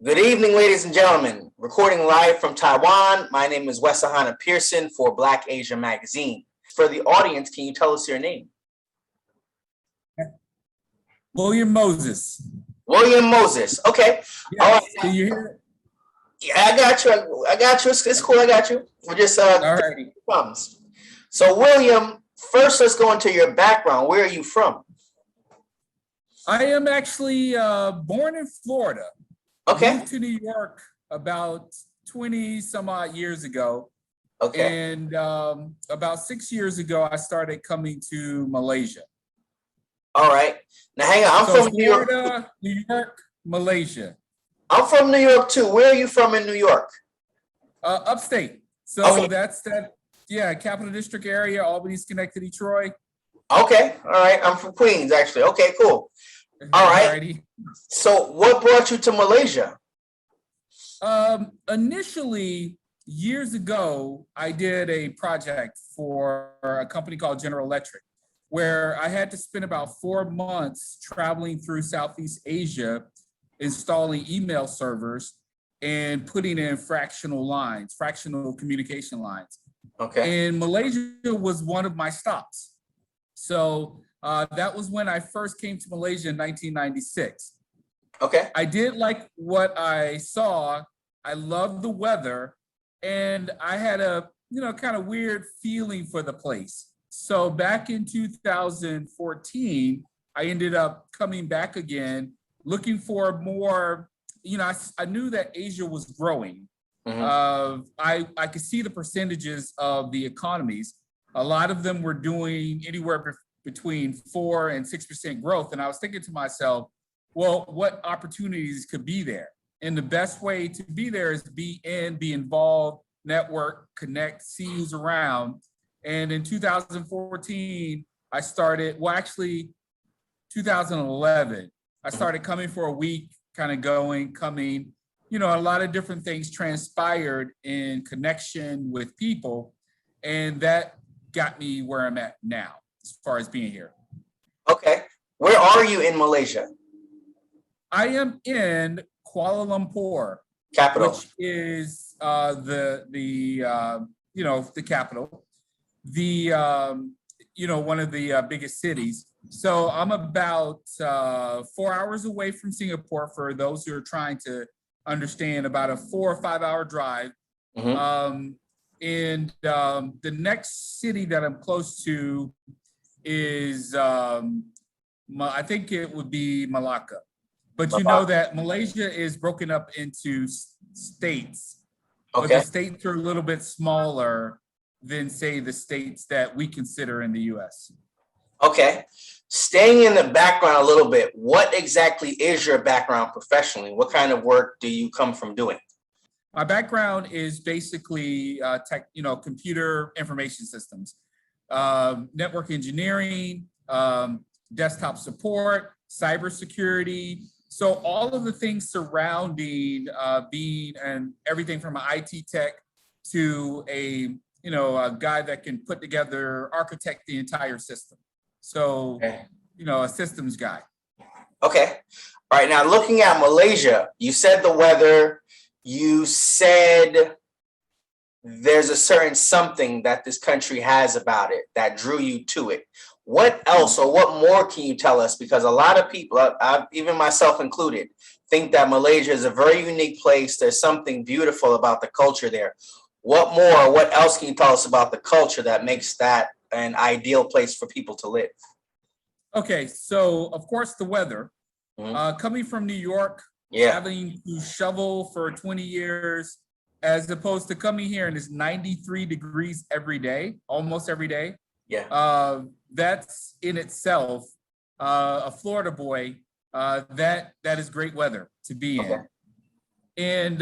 Good evening, ladies and gentlemen. Recording live from Taiwan. My name is Wesahana Pearson for Black Asia Magazine. For the audience, can you tell us your name? William Moses. William Moses. Okay. Yes. All right. Do you hear? Yeah, I got you. I got you. It's cool. I got you. We're just All right. problems. So, William, first let's go into your background. Where are you from? I am actually born in Florida. Okay. Moved to New York about 20 some odd years ago. Okay. And about 6 years ago, I started coming to Malaysia. All right. Now, hang on. I'm So from New York. Florida, New York, Malaysia. I'm from New York too. Where are you from in New York? Upstate. So Okay. that's that. Yeah, Capital District area, Albany, Schenectady, Troy. Okay. All right. I'm from Queens, actually. Okay, cool. All right. Alrighty. So, what brought you to Malaysia? Initially, years ago, I did a project for a company called General Electric, where I had to spend about 4 months traveling through Southeast Asia, installing email servers and putting in fractional communication lines. Okay. And Malaysia was one of my stops. So that was when I first came to Malaysia in 1996. Okay. I did like what I saw. I loved the weather, and I had a kind of weird feeling for the place. So back in 2014, I ended up coming back again, looking for more. I knew that Asia was growing. Mm-hmm. I could see the percentages of the economies. A lot of them were doing anywhere between 4 and 6% growth, and I was thinking to myself, well, what opportunities could be there? And the best way to be there is be involved, network, connect, see who's around. And in 2014, I started, 2011, I started coming for a week, kind of coming. A lot of different things transpired in connection with people. And that got me where I'm at now, as far as being here. Okay. Where are you in Malaysia? I am in Kuala Lumpur, Capital. which is the capital, one of the biggest cities. So I'm about 4 hours away from Singapore, for those who are trying to understand, about a 4 or 5 hour drive. Mm-hmm. The next city that I'm close to is, I think it would be Malacca. But you know that Malaysia is broken up into states. Okay. But the states are a little bit smaller than, say, the states that we consider in the U.S. Okay. Staying in the background a little bit, what exactly is your background professionally? What kind of work do you come from doing? My background is basically computer information systems, network engineering, desktop support, cybersecurity. So all of the things surrounding being and everything from an IT tech to a guy that can put together, architect the entire system. So, Okay. A systems guy. Okay. All right. Now, looking at Malaysia, you said the weather, you said there's a certain something that this country has about it that drew you to it. What else, or what more can you tell us? Because a lot of people, even myself included, think that Malaysia is a very unique place. There's something beautiful about the culture there. What more, what else can you tell us about the culture that makes that an ideal place for people to live? Okay, so of course the weather. Mm-hmm. Coming from New York, Yeah. having to shovel for 20 years, as opposed to coming here and it's 93 degrees every day, almost every day. Yeah. That's in itself, a Florida boy, that is great weather to be in. Okay. And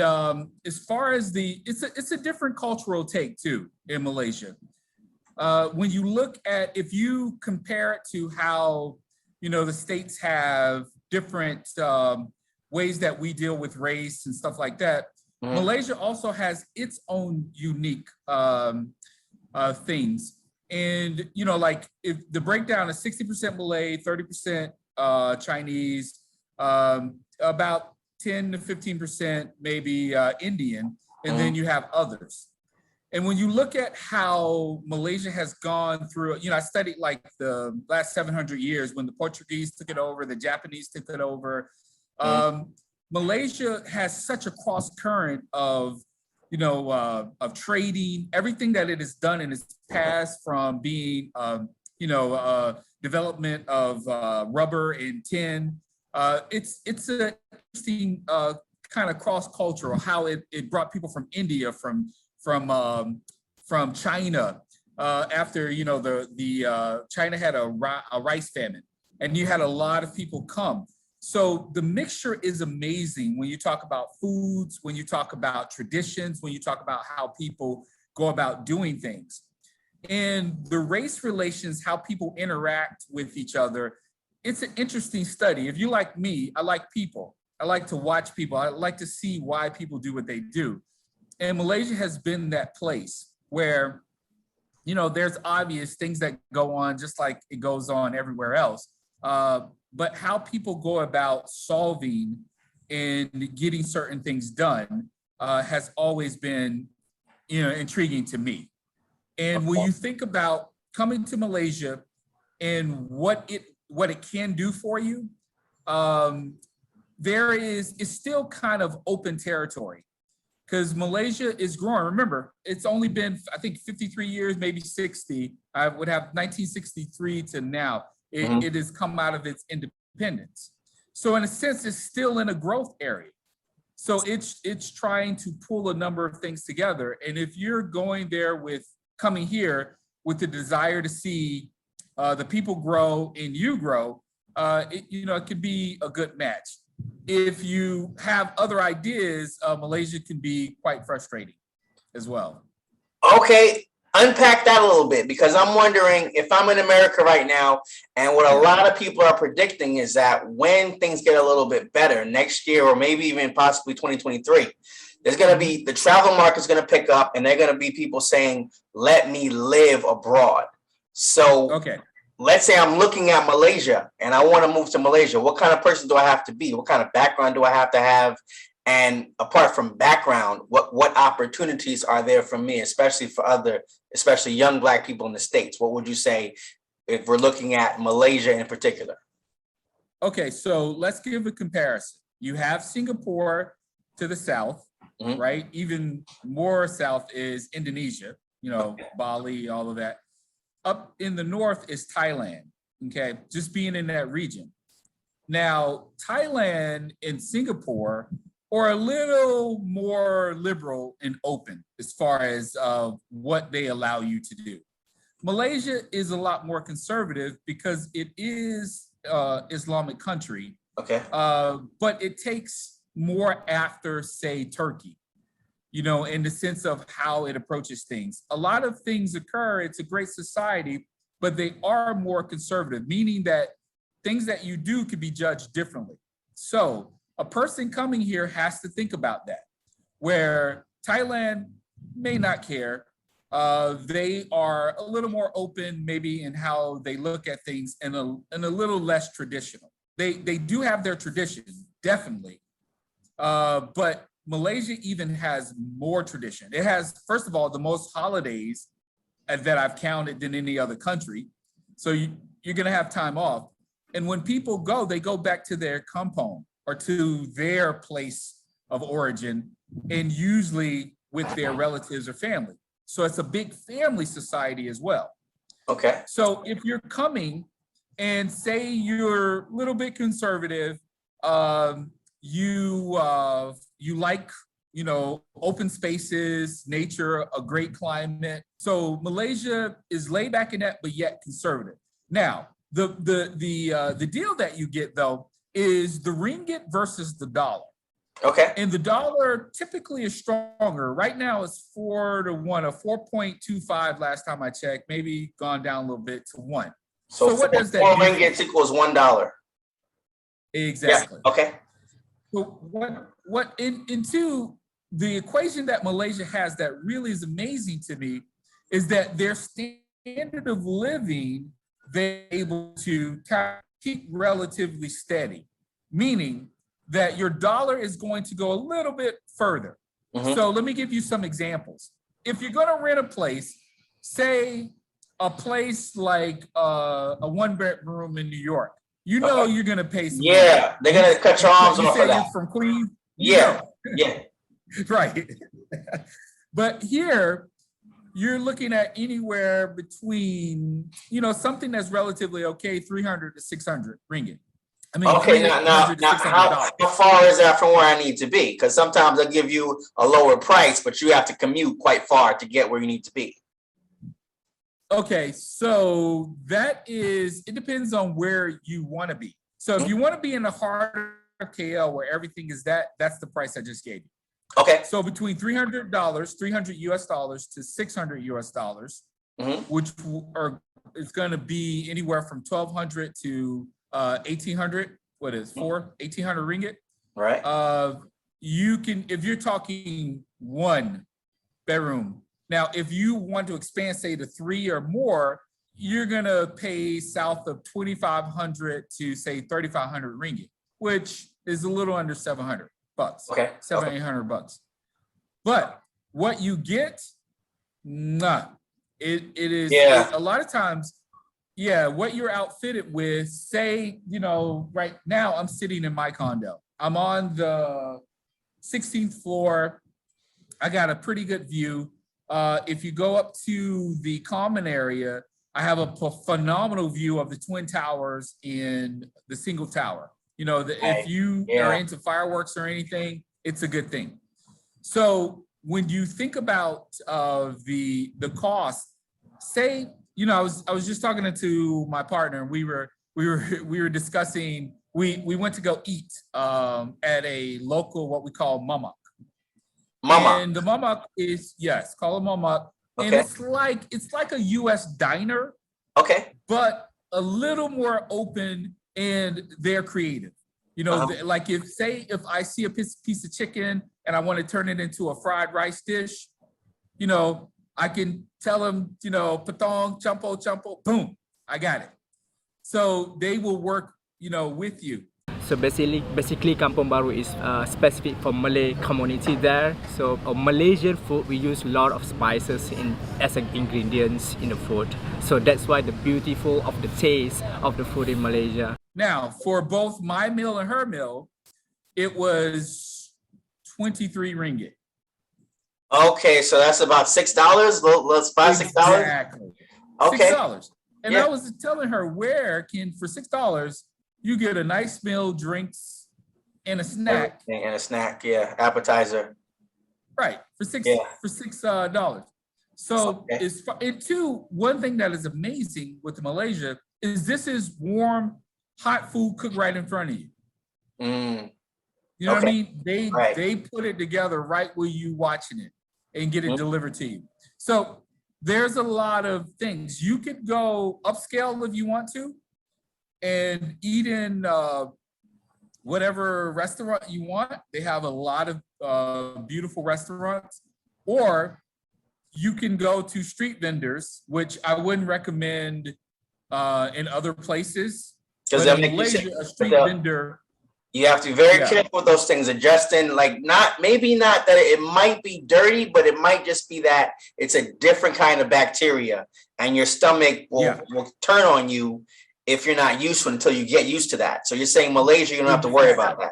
as far as it's a different cultural take too in Malaysia. When you look at, if you compare it to how, the states have different ways that we deal with race and stuff like that, Mm-hmm. Malaysia also has its own unique things. And, if the breakdown is 60% Malay, 30% Chinese, about 10 to 15% maybe Indian, and then you have others. And when you look at how Malaysia has gone through, I studied like the last 700 years when the Portuguese took it over, the Japanese took it over. Malaysia has such a cross current of trading, everything that it has done in its past, from being, development of rubber and tin. It's an interesting kind of cross-cultural, how it brought people from India, from China, after China had a rice famine, and you had a lot of people come. So the mixture is amazing when you talk about foods, when you talk about traditions, when you talk about how people go about doing things. And the race relations, how people interact with each other, it's an interesting study. If you like me, I like people. I like to watch people. I like to see why people do what they do. And Malaysia has been that place where, there's obvious things that go on just like it goes on everywhere else. But how people go about solving and getting certain things done has always been, intriguing to me. And when you think about coming to Malaysia and what it can do for you, it's still kind of open territory, because Malaysia is growing. Remember, it's only been, I think, 53 years, maybe 60. I would have 1963 to now. It has come out of its independence. So in a sense, it's still in a growth area. So it's trying to pull a number of things together. And if you're coming here with the desire to see the people grow and you grow, it could be a good match. If you have other ideas, Malaysia can be quite frustrating as well. Okay, unpack that a little bit, because I'm wondering if I'm in America right now, and what a lot of people are predicting is that when things get a little bit better next year, or maybe even possibly 2023, there's going to be, the travel market's going to pick up, and there are going to be people saying, let me live abroad. So let's say I'm looking at Malaysia and I want to move to Malaysia. What kind of person do I have to be? What kind of background do I have to have? And apart from background, what opportunities are there for me, especially young Black people in the States? What would you say if we're looking at Malaysia in particular? Okay, so let's give a comparison. You have Singapore to the south, right? Even more south is Indonesia, Bali, all of that. Up in the north is Thailand, okay? Just being in that region. Now, Thailand and Singapore are a little more liberal and open as far as what they allow you to do. Malaysia is a lot more conservative because it is Islamic country, but it takes more after, say, Turkey, in the sense of how it approaches things. A lot of things occur, it's a great society, but they are more conservative, meaning that things that you do could be judged differently. So a person coming here has to think about that, where Thailand may not care. They are a little more open, maybe in how they look at things, and a little less traditional. They do have their traditions, definitely, but Malaysia even has more tradition. It has, first of all, the most holidays that I've counted than any other country. So you're going to have time off. And when people go, they go back to their kampong or to their place of origin, and usually with their relatives or family. So it's a big family society as well. Okay. So if you're coming and say you're a little bit conservative, you like, open spaces, nature, a great climate. So Malaysia is laid back in that, but yet conservative. Now, the deal that you get though is the ringgit versus the dollar. Okay. And the dollar typically is stronger. Right now it's 4 to 1, or 4.25 last time I checked, maybe gone down a little bit to 1. So what does that 4 ringgits equals $1. Exactly. Yeah. Okay. So what into the equation that Malaysia has that really is amazing to me is that their standard of living, they're able to keep relatively steady, meaning that your dollar is going to go a little bit further. So let me give you some examples. If you're going to rent a place, say a place like a 1-bedroom in New York, you know you're going to pay some money. Yeah, they're going to cut your arms You off say for you're that. from Queens? Yeah, yeah. Right. But here, you're looking at anywhere between, you know, something that's relatively okay, 300 to 600 ringgit. I mean, Okay, now, how far is that from where I need to be? Because sometimes they'll give you a lower price, but you have to commute quite far to get where you need to be. Okay, so it depends on where you want to be. So if you want to be in the heart of KL where everything is that's the price I just gave you. Okay. So between $300, 300 US dollars to 600 US dollars, which it's going to be anywhere from 1,200 to 1,800. What is 1,800 ringgit? Right. You can, if you're talking 1-bedroom. Now, if you want to expand, say to 3 or more, you're gonna pay south of 2,500 to say 3,500 ringgit, which is a little under $700. Okay. 700-800 bucks. But what you get, it is a lot of times. Yeah, what you're outfitted with, say, you know, right now I'm sitting in my condo. I'm on the 16th floor. I got a pretty good view. If you go up to the common area, I have a phenomenal view of the Twin Towers in the single tower. You know, if you are into fireworks or anything, it's a good thing. So when you think about the cost, say, you know, I was just talking to my partner, and we were discussing. We went to go eat at a local what we call mamak. And the mamak is call it mamak, and it's like a U.S. diner. Okay. But a little more open, and they're creative. You know, like if I see a piece of chicken and I want to turn it into a fried rice dish, you know, I can tell them, you know, patong, champo, boom, I got it. So they will work, you know, with you. So basically Kampung Baru is specific for Malay community there. So Malaysian food, we use a lot of spices as ingredients in the food. So that's why the beautiful of the taste of the food in Malaysia. Now, for both my meal and her meal, it was 23 ringgit. Okay, so that's about $6. Let's buy $6. Exactly. Okay. $6. And I was telling her for $6, you get a nice meal, drinks, and a snack. And a snack, appetizer. Right, for $6. So one thing that is amazing with Malaysia is this is warm, hot food cooked right in front of you. You know what I mean? They put it together right where you watching it and get it delivered to you. So there's a lot of things. You could go upscale if you want to and eat in whatever restaurant you want. They have a lot of beautiful restaurants. Or you can go to street vendors, which I wouldn't recommend in other places. Because in Malaysia, a street vendor, you have to be very careful with those things, adjusting, like maybe not that it might be dirty, but it might just be that it's a different kind of bacteria and your stomach will turn on you if you're not used to it until you get used to that. So you're saying Malaysia, you don't have to worry about that.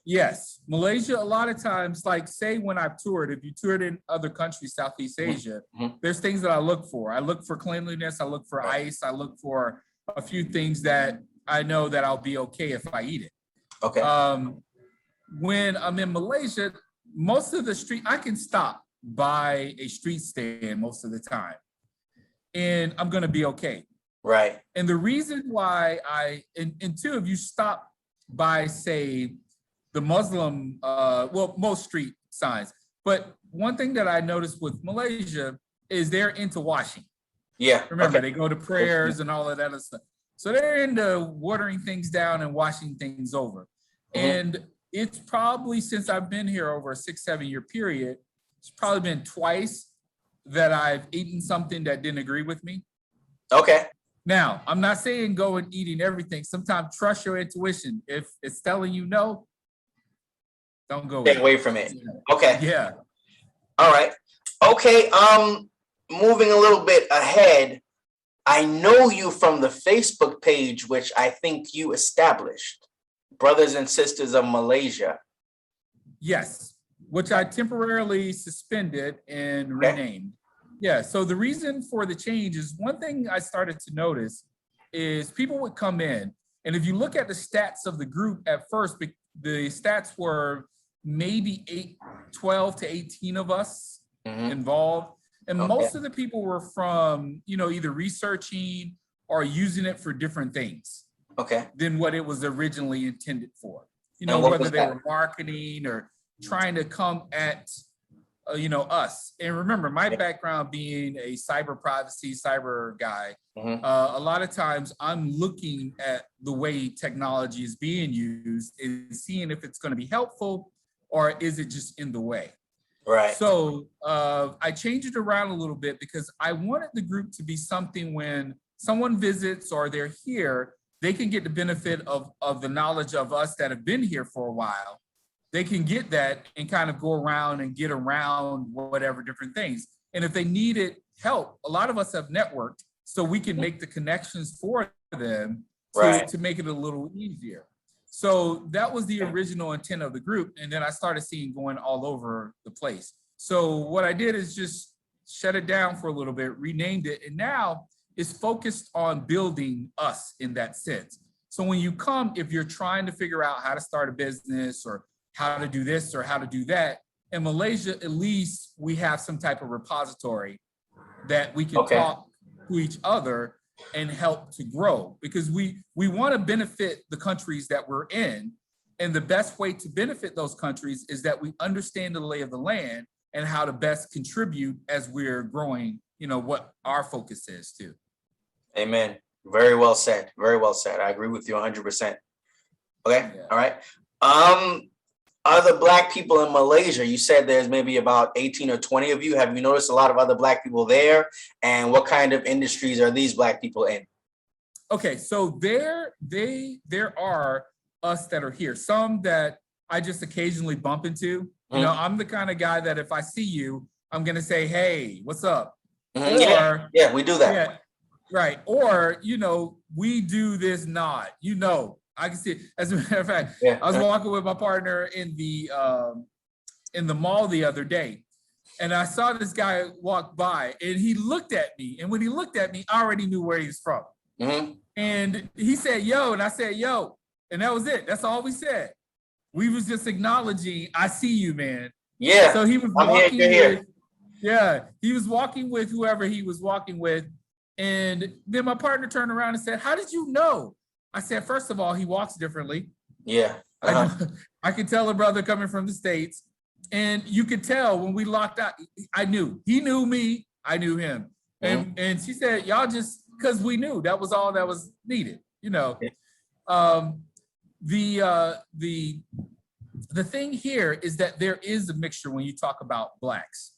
Yes, Malaysia, a lot of times, like say when I've toured, if you toured in other countries, Southeast Asia, there's things that I look for. I look for cleanliness, I look for ice, I look for a few things that I know that I'll be okay if I eat it. Okay. When I'm in Malaysia, most of the I can stop by a street stand most of the time, and I'm gonna be okay. Right. And the reason why and two, if you stop by, say, the Muslim, most street signs, but one thing that I noticed with Malaysia is they're into washing. Yeah. Remember, they go to prayers and all of that other stuff. So they're into watering things down and washing things over. And it's probably, since I've been here over a 6-7 year period, it's probably been twice that I've eaten something that didn't agree with me. Okay. Now, I'm not saying go and eating everything. Sometimes trust your intuition. If it's telling you no, Don't go Stay with away from it. it. Okay. Yeah. All right. Okay. Moving a little bit ahead, I know you from the Facebook page, which I think you established, Brothers and Sisters of Malaysia. Yes, which I temporarily suspended and Okay. renamed. Yeah, so the reason for the change is one thing I started to notice is people would come in, and if you look at the stats of the group at first, the stats were maybe 12 to 18 of us involved. And most of the people were from, either researching or using it for different things than what it was originally intended for. Whether they were marketing or trying to come at, us. And remember, my background being a cyber privacy, cyber guy, a lot of times I'm looking at the way technology is being used and seeing if it's going to be helpful or is it just in the way. Right. So I changed it around a little bit because I wanted the group to be something when someone visits or they're here, they can get the benefit of the knowledge of us that have been here for a while. They can get that and kind of go around and get around whatever different things. And if they needed help, a lot of us have networked, so we can make the connections for them to make it a little easier. So that was the original intent of the group. And then I started seeing going all over the place. So what I did is just shut it down for a little bit, renamed it, and now it's focused on building us in that sense. So when you come, if you're trying to figure out how to start a business or how to do this or how to do that, in Malaysia, at least we have some type of repository that we can talk to each other and help to grow, because we want to benefit the countries that we're in. And the best way to benefit those countries is that we understand the lay of the land and how to best contribute as we're growing, what our focus is too. Amen. Very well said. Very well said. I agree with you 100%. Okay. Yeah. All right. Other Black people in Malaysia, you said there's maybe about 18 or 20 of you. Have you noticed a lot of other Black people there? And what kind of industries are these Black people in? Okay, so there are us that are here. Some that I just occasionally bump into. I'm the kind of guy that if I see you, I'm going to say, hey, what's up? Or, yeah, we do that. Yeah, right. Or, we do this nod, I can see it. As a matter of fact, I was walking with my partner in the mall the other day, and I saw this guy walk by, and he looked at me. And when he looked at me, I already knew where he was from. And he said, "Yo," and I said, "Yo," and that was it. That's all we said. We was just acknowledging, "I see you, man." Yeah. So he was walking with, he was walking with whoever he was walking with, and then my partner turned around and said, "How did you know?" I said, first of all, he walks differently. Yeah. I could tell a brother coming from the States. And you could tell when we locked out, I knew. He knew me, I knew him. And she said, y'all just, because we knew that was all that was needed, The thing here is that there is a mixture when you talk about Blacks.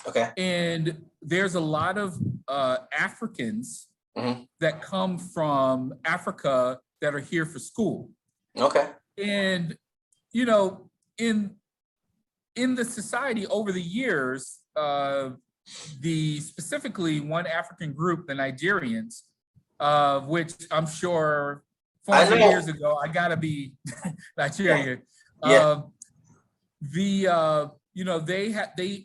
Okay. And there's a lot of Africans that come from Africa that are here for school. Okay. And, in the society over the years, specifically one African group, the Nigerians, which I'm sure 400 years ago, I gotta be Nigerian. They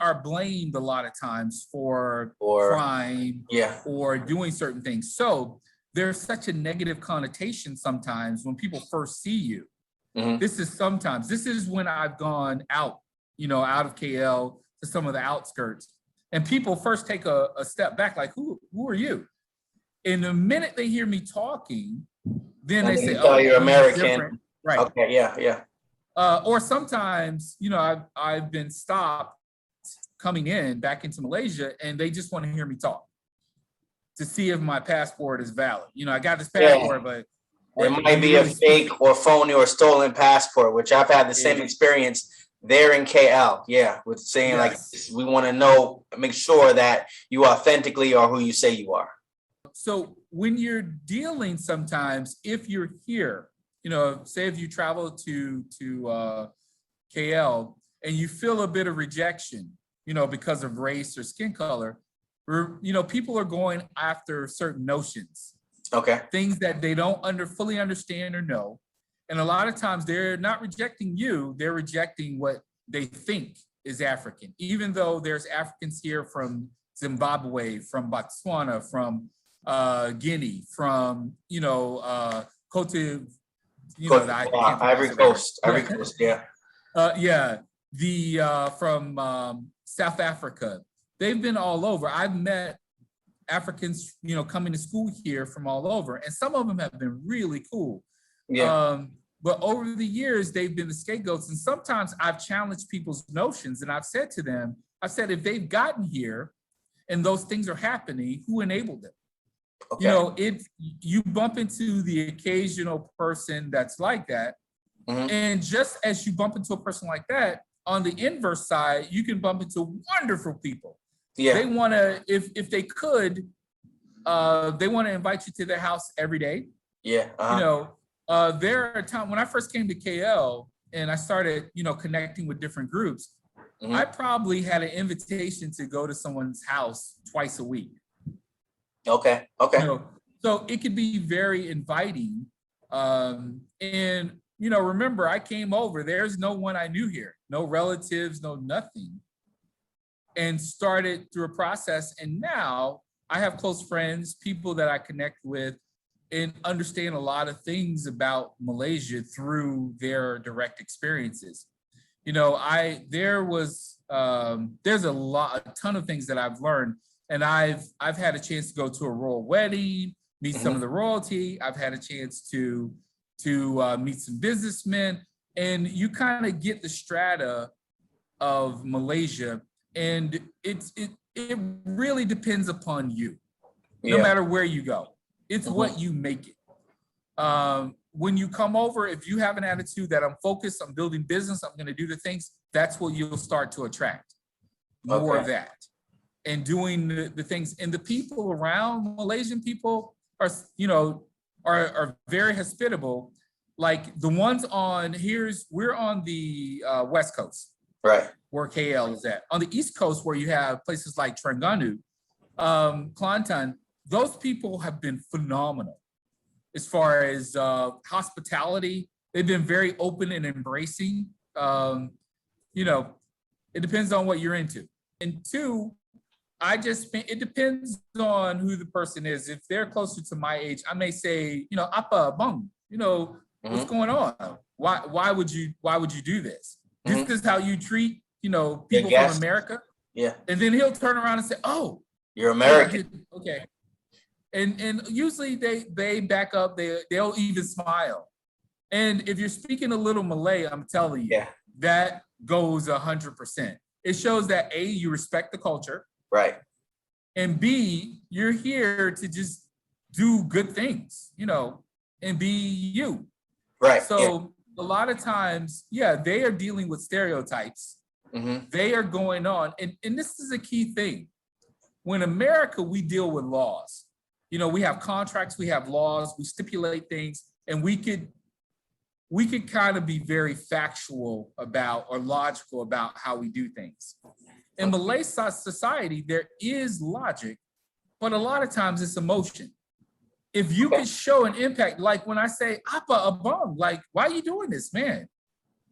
are blamed a lot of times for crime or doing certain things. So there's such a negative connotation sometimes when people first see you. This is when I've gone out, out of KL to some of the outskirts, and people first take a step back, like, who are you? And the minute they hear me talking, then they say, "Oh, you're American." Different. Right. Okay. Yeah. Or sometimes, I've been stopped coming in back into Malaysia, and they just want to hear me talk to see if my passport is valid. I got this passport, but it might be a fake or phony or stolen passport, which I've had the same experience there in KL. Yeah, with saying like, we want to know, make sure that you authentically are who you say you are. So when you're dealing, sometimes if you're here, say if you travel to KL and you feel a bit of rejection, because of race or skin color, people are going after certain notions, Okay. things that they don't fully understand or know. And a lot of times they're not rejecting you, they're rejecting what they think is African, even though there's Africans here from Zimbabwe, from Botswana, from Guinea, from, Cote, Ivory Coast, yeah. From South Africa. They've been all over. I've met Africans, coming to school here from all over, and some of them have been really cool. Yeah. But over the years, they've been the scapegoats. And sometimes I've challenged people's notions and I've said to them, if they've gotten here and those things are happening, who enabled them? Okay. You bump into the occasional person that's like that. Mhm. And just as you bump into a person like that, on the inverse side, you can bump into wonderful people. Yeah. They want to, if they could, they want to invite you to their house every day. Yeah. There are times when I first came to KL and I started, connecting with different groups, Mhm. I probably had an invitation to go to someone's house twice a week. Okay. So it could be very inviting. And, remember, I came over, there's no one I knew here, no relatives, no nothing, and started through a process. And now I have close friends, people that I connect with and understand a lot of things about Malaysia through their direct experiences. There's a ton of things that I've learned, and I've had a chance to go to a royal wedding, meet some of the royalty. I've had a chance to meet some businessmen, and you kind of get the strata of Malaysia, and it really depends upon you, no matter where you go. It's what you make it. When you come over, if you have an attitude that I'm focused, I'm building business, I'm going to do the things, that's what you'll start to attract. More of that. And doing the things. And the people around, Malaysian people are very hospitable. Like the ones we're on the West Coast. Right. Where KL is at. On the East Coast, where you have places like Terengganu, Kelantan, those people have been phenomenal as far as hospitality. They've been very open and embracing. It depends on what you're into. And two, it depends on who the person is. If they're closer to my age, I may say, Apa, Bung, what's going on? Why would you do this? This is how you treat, people from America? Yeah. And then he'll turn around and say, oh, you're American. Okay. And usually they back up, they'll even smile. And if you're speaking a little Malay, I'm telling you, that goes 100%. It shows that A, you respect the culture. Right. And B, you're here to just do good things, and be you. Right. So a lot of times, they are dealing with stereotypes. Mm-hmm. They are going on. And this is a key thing. When America, we deal with laws. We have contracts, we have laws, we stipulate things, and we could kind of be very factual about or logical about how we do things. In Malay society, there is logic, but a lot of times it's emotion. If you can show an impact, like when I say, Apa, Abang, like, why are you doing this, man?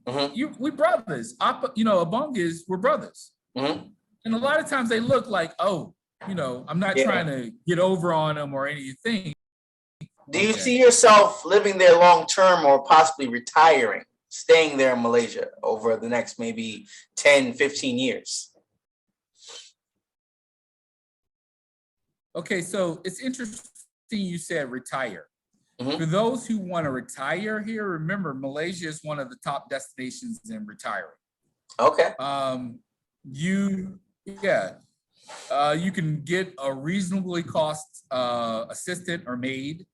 Mm-hmm. We brothers. Apa, Abang we're brothers. Mm-hmm. And a lot of times they look like, oh, I'm not trying to get over on them or anything. Do you see yourself living there long term or possibly retiring, staying there in Malaysia over the next maybe 10, 15 years? Okay, so it's interesting you said retire. Mm-hmm. For those who want to retire here, remember Malaysia is one of the top destinations in retiring. Okay. You can get a reasonably cost assistant or maid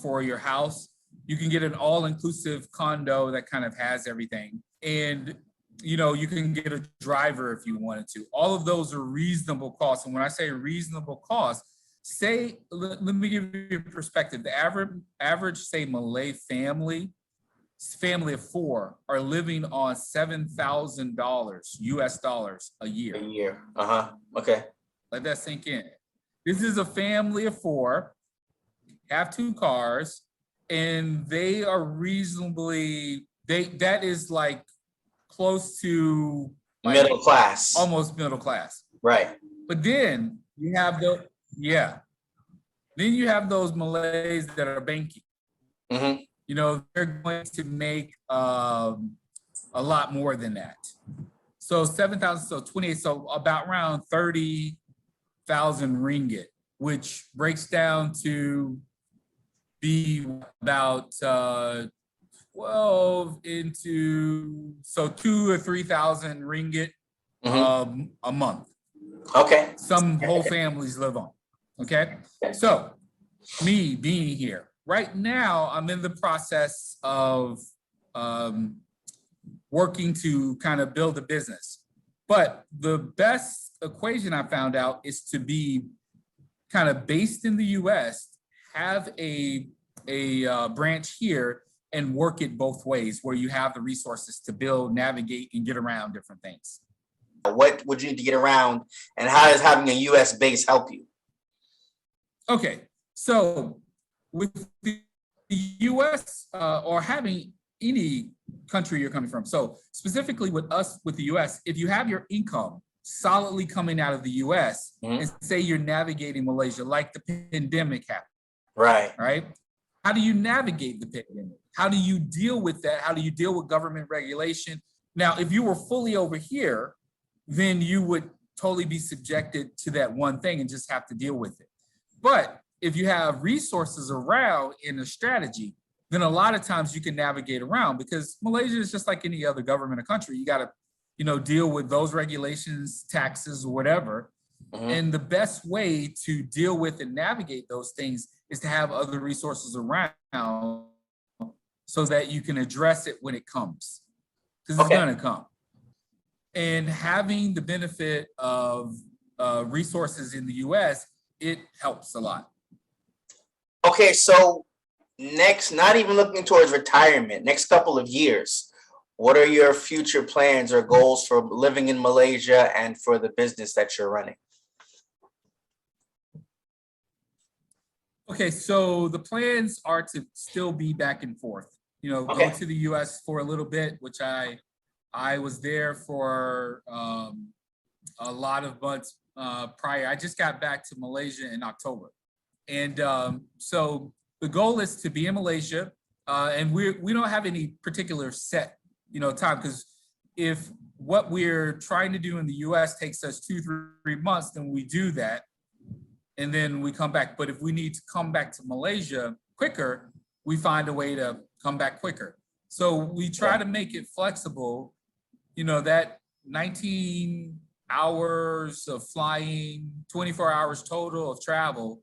for your house. You can get an all-inclusive condo that kind of has everything. And, you can get a driver if you wanted to. All of those are reasonable costs. And when I say reasonable costs, let me give you a perspective. The average, say, Malay family family of four are living on $7,000 US dollars a year. A year. Okay. Let that sink in. This is a family of four, have two cars, and they are reasonably, that is like close to like Middle class. almost middle class. Right. But then you have then you have those Malays that are banking. Mm-hmm. You know, they're going to make a lot more than that. So 7,000, so 28, so about around 30,000 ringgit, which breaks down to be about 12 into, so 2,000 or 3,000 ringgit a month. Okay. Some whole families live on. Okay. So me being here right now, I'm in the process of working to kind of build a business. But the best equation I found out is to be kind of based in the US, have a branch here and work it both ways where you have the resources to build, navigate, and get around different things. What would you need to get around, and how does having a US base help you? Okay, so with the US or having any country you're coming from, so specifically with us, with the US, if you have your income solidly coming out of the US and say you're navigating Malaysia like the pandemic happened, right? How do you navigate the pandemic? How do you deal with that? How do you deal with government regulation? Now, if you were fully over here, then you would totally be subjected to that one thing and just have to deal with it. But if you have resources around in a strategy, then a lot of times you can navigate around, because Malaysia is just like any other government or country. You got to, you know, deal with those regulations, taxes, or whatever. And the best way to deal with and navigate those things is to have other resources around so that you can address it when it comes, because it's going to come. And having the benefit of resources in the US, it helps a lot. Okay, so next, not even looking towards retirement, next couple of years, what are your future plans or goals for living in Malaysia and for the business that you're running? Okay, so the plans are to still be back and forth, you know, go to the US for a little bit, which I was there for a lot of months prior. I just got back to Malaysia in October. And so the goal is to be in Malaysia, and we don't have any particular set, you know, time, because if what we're trying to do in the US takes us 2-3 months, then we do that, and then we come back. But if we need to come back to Malaysia quicker, we find a way to come back quicker. So we try to make it flexible, you know, that 19 hours of flying, 24 hours total of travel.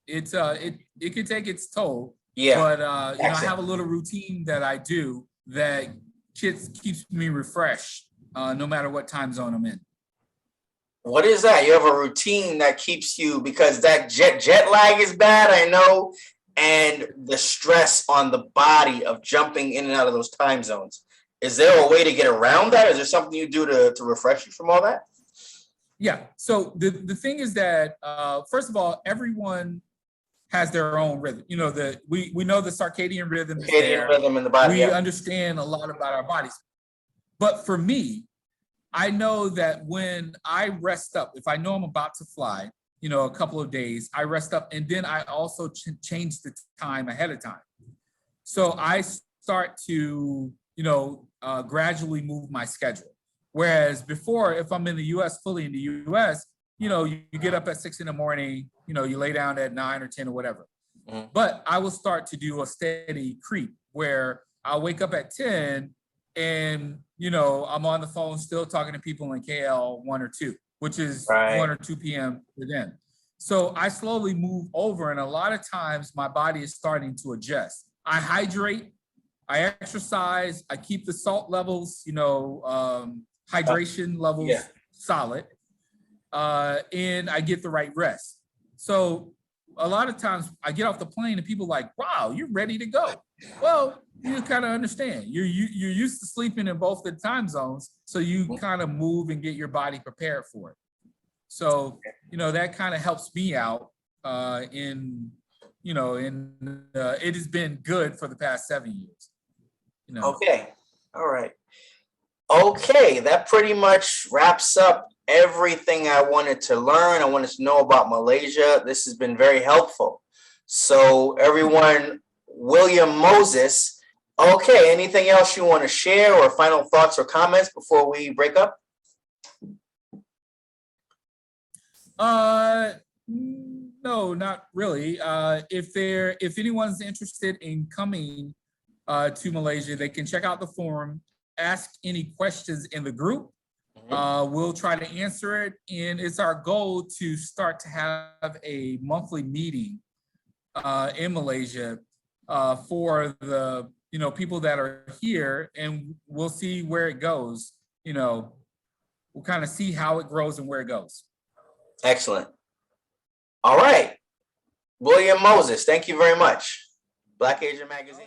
It can take its toll. But you know, I have a little routine that I do that keeps me refreshed no matter what time zone I'm in. What is that? You have a routine that keeps you, because that jet lag is bad, I know, and the stress on the body of jumping in and out of those time zones. Is there a way to get around that? Is there something you do to refresh you from all that? Yeah. So the thing is that first of all, everyone has their own rhythm. You know, we know the circadian rhythm is there. Rhythm in the body. We understand a lot about our bodies. But for me, I know that when I rest up, if I know I'm about to fly, you know, a couple of days, I rest up, and then I also change the time ahead of time. So I start to, you know, gradually move my schedule. Whereas before, if I'm in the US, fully in the US, you know, you get up at 6 in the morning, you know, you lay down at 9 or 10 or whatever. But I will start to do a steady creep where I'll wake up at 10 and, you know, I'm on the phone still talking to people in KL 1 or 2, which is 1 or 2 p.m. for them. So I slowly move over, and a lot of times my body is starting to adjust. I hydrate, I exercise, I keep the salt levels, you know, hydration levels solid, and I get the right rest. So a lot of times I get off the plane and people like, wow, you're ready to go. Well, you kind of understand. You're used to sleeping in both the time zones, so you kind of move and get your body prepared for it. So, that kind of helps me out it has been good for the past 7 years. Okay. All right. Okay, that pretty much wraps up everything I wanted to learn. I wanted to know about Malaysia. This has been very helpful. So everyone, William Moses. Okay, anything else you want to share or final thoughts or comments before we break up? No, not really. If anyone's interested in coming to Malaysia, they can check out the forum, ask any questions in the group. We'll try to answer it. And it's our goal to start to have a monthly meeting in Malaysia for the people that are here, and we'll see where it goes. We'll kind of see how it grows and where it goes. Excellent. All right. William Moses, thank you very much. Black Asian Magazine.